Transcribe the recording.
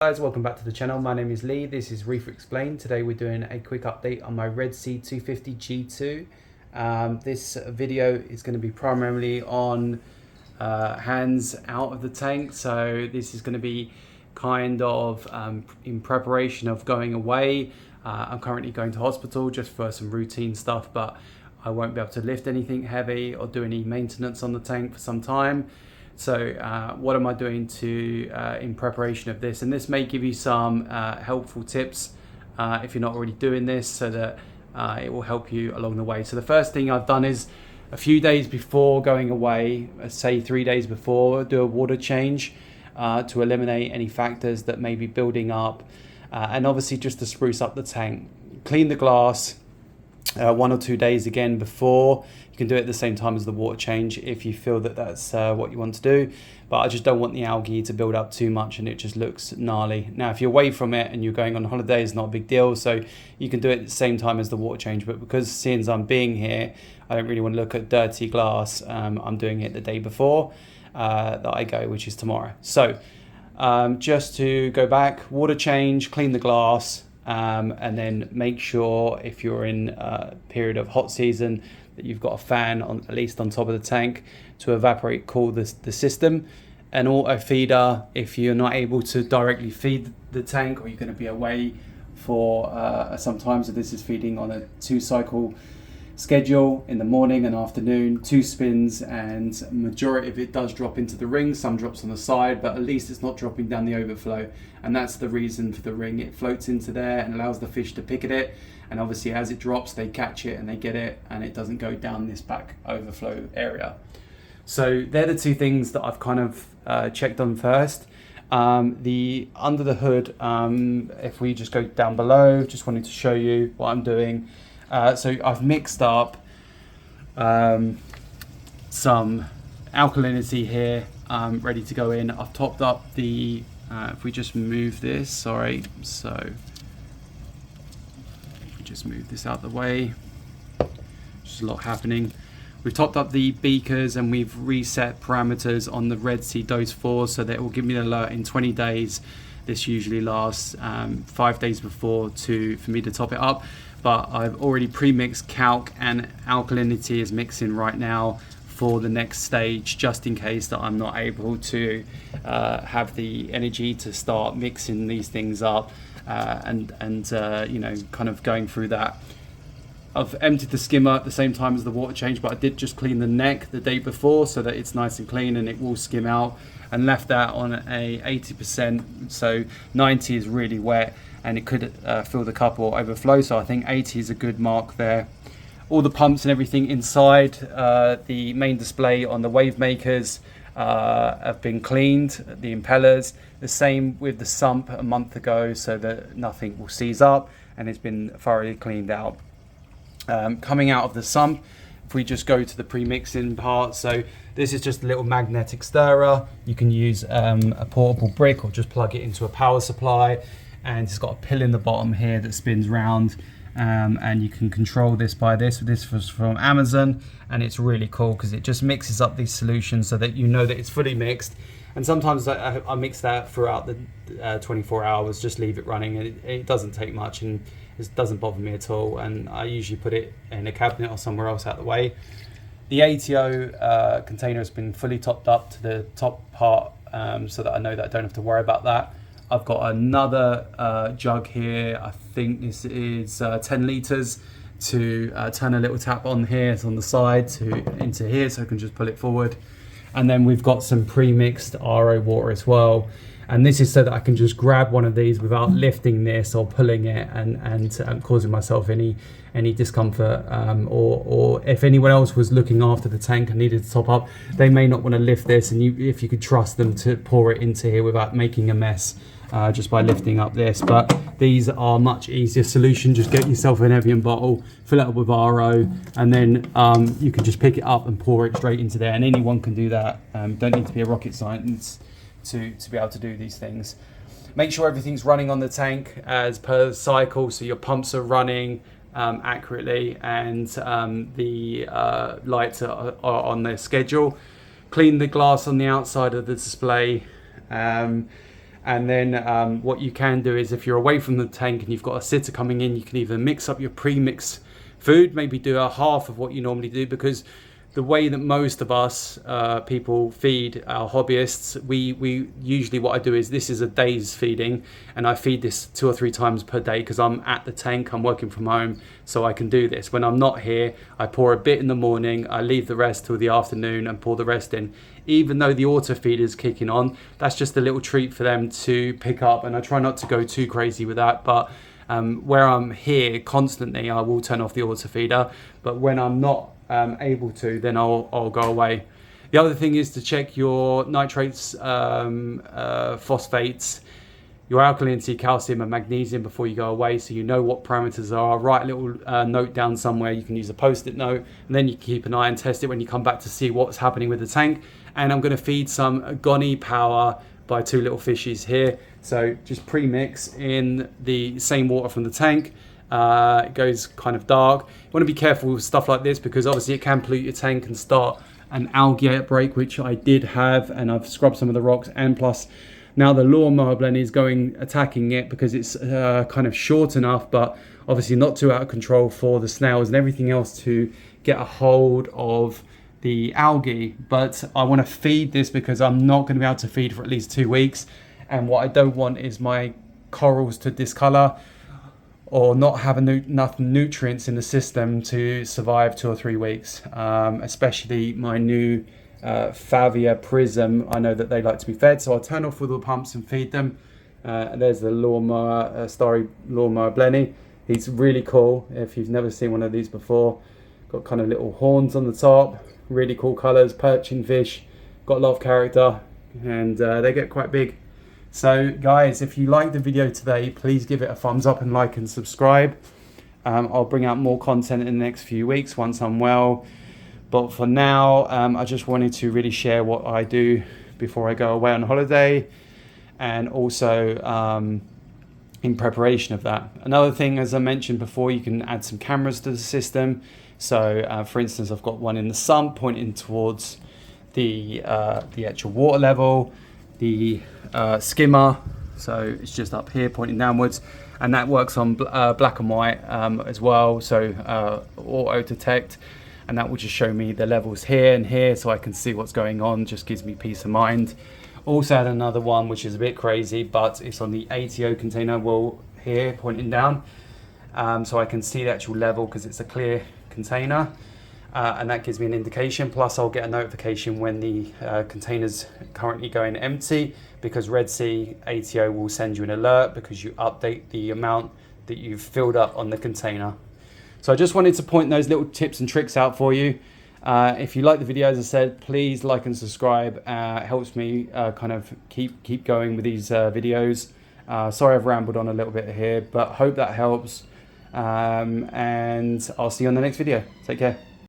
Guys, welcome back to the channel. My name is Lee. This is Reefer Explained. Today we're doing a quick update on my Red Sea 250 G2. This video is going to be primarily on hands out of the tank. So this is going to be kind of in preparation of going away. I'm currently going to hospital just for some routine stuff, but I won't be able to lift anything heavy or do any maintenance on the tank for some time. So what am I doing in preparation of this? And this may give you some helpful tips if you're not already doing this, so that it will help you along the way. So the first thing I've done is a few days before going away, say 3 days before, do a water change to eliminate any factors that may be building up. And obviously just to spruce up the tank. Clean the glass 1 or 2 days again before. You can do it at the same time as the water change if you feel that that's what you want to do, but I just don't want the algae to build up too much and it just looks gnarly. Now if you're away from it and you're going on holiday, it's not a big deal, so you can do it at the same time as the water change, but because since I'm being here, I don't really want to look at dirty glass. I'm doing it the day before that I go, which is tomorrow. So just to go back, water change, clean the glass, and then make sure if you're in a period of hot season that you've got a fan on, at least on top of the tank, to evaporate cool the system. An auto feeder, if you're not able to directly feed the tank or you're going to be away for some time, so this is feeding on a 2-cycle schedule in the morning and afternoon, 2 spins, and majority of it does drop into the ring. Some drops on the side, but at least it's not dropping down the overflow, and that's the reason for the ring. It floats into there and allows the fish to pick at it, and obviously as it drops they catch it and they get it, and it doesn't go down this back overflow area. So they're the 2 things that I've kind of checked on first. The under the hood, if we just go down below, just wanted to show you what I'm doing. So I've mixed up some alkalinity here, ready to go in. I've topped up the, if we just move this, sorry, so if we just move this out the way, there's a lot happening. We've topped up the beakers and we've reset parameters on the Red Sea Dose 4 so that it will give me an alert in 20 days. This usually lasts 5 days before for me to top it up. But I've already pre-mixed calc and alkalinity is mixing right now for the next stage, just in case that I'm not able to have the energy to start mixing these things up and you know, kind of going through that. I've emptied the skimmer at the same time as the water change, but I did just clean the neck the day before so that it's nice and clean and it will skim out, and left that on a 80%, so 90 is really wet and it could fill the cup or overflow, so I think 80 is a good mark there. All the pumps and everything inside the main display on the wave makers have been cleaned, the impellers, the same with the sump a month ago, so that nothing will seize up, and it's been thoroughly cleaned out. Coming out of the sump, if we just go to the pre-mixing part, so this is just a little magnetic stirrer. You can use a portable brick or just plug it into a power supply, and it's got a pill in the bottom here that spins round, and you can control this by this. This was from Amazon, and it's really cool because it just mixes up these solutions so that you know that it's fully mixed. And sometimes I mix that throughout the 24 hours, just leave it running, and it doesn't take much, and it doesn't bother me at all, and I usually put it in a cabinet or somewhere else out the way. The ATO container has been fully topped up to the top part, so that I know that I don't have to worry about that. I've got another jug here, I think this is 10 litres, to turn a little tap on here, it's on the side into here, so I can just pull it forward. And then we've got some pre-mixed RO water as well, and this is so that I can just grab one of these without lifting this or pulling it and causing myself any discomfort, or if anyone else was looking after the tank and needed to top up, they may not want to lift this, and if you could trust them to pour it into here without making a mess, just by lifting up this. But these are much easier solution. Just get yourself an Evian bottle, fill it up with RO, and then you can just pick it up and pour it straight into there, and anyone can do that. Don't need to be a rocket scientist to be able to do these things. Make sure everything's running on the tank as per cycle, so your pumps are running accurately, and the lights are on their schedule. Clean the glass on the outside of the display, And then what you can do is, if you're away from the tank and you've got a sitter coming in, you can either mix up your pre-mix food, maybe do a half of what you normally do, because the way that most of us people feed our hobbyists, we usually, what I do is, this is a day's feeding, and I feed this 2 or 3 times per day because I'm at the tank, I'm working from home, so I can do this. When I'm not here, I pour a bit in the morning, I leave the rest till the afternoon and pour the rest in. Even though the auto feed is kicking on, that's just a little treat for them to pick up, and I try not to go too crazy with that. But where I'm here constantly, I will turn off the auto feeder, but when I'm not able to, then I'll go away. The other thing is to check your nitrates, phosphates, your alkalinity, calcium and magnesium before you go away, so you know what parameters are. Write a little note down somewhere. You can use a post-it note, and then you keep an eye and test it when you come back to see what's happening with the tank. And I'm going to feed some Goni Power by 2 little fishies here. So just pre-mix in the same water from the tank. It goes kind of dark. You want to be careful with stuff like this, because obviously it can pollute your tank and start an algae outbreak, which I did have, and I've scrubbed some of the rocks, and plus now the lawnmower blend is attacking it because it's kind of short enough, but obviously not too out of control for the snails and everything else to get a hold of the algae. But I want to feed this because I'm not going to be able to feed for at least 2 weeks, and what I don't want is my corals to discolor or not have enough nutrients in the system to survive 2 or 3 weeks. Especially my new Favia Prism, I know that they like to be fed, so I'll turn off all the pumps and feed them. There's the lawnmower, Starry Lawnmower Blenny. He's really cool if you've never seen one of these before. Got kind of little horns on the top, really cool colours, perching fish, got a lot of character, and they get quite big. So guys, if you liked the video today, please give it a thumbs up and like and subscribe. I'll bring out more content in the next few weeks once I'm well. But for now, I just wanted to really share what I do before I go away on holiday, and also in preparation of that. Another thing, as I mentioned before, you can add some cameras to the system. So for instance, I've got one in the sump pointing towards the actual water level, the skimmer, so it's just up here pointing downwards, and that works on black and white as well, so auto detect, and that will just show me the levels here and here, so I can see what's going on. Just gives me peace of mind. Also had another one which is a bit crazy, but it's on the ATO container wall here pointing down, so I can see the actual level because it's a clear container. And that gives me an indication. Plus I'll get a notification when the container's currently going empty, because Red Sea ATO will send you an alert because you update the amount that you've filled up on the container. So I just wanted to point those little tips and tricks out for you. If you like the video, as I said, please like and subscribe. It helps me kind of keep going with these videos. Sorry I've rambled on a little bit here, but hope that helps. And I'll see you on the next video. Take care.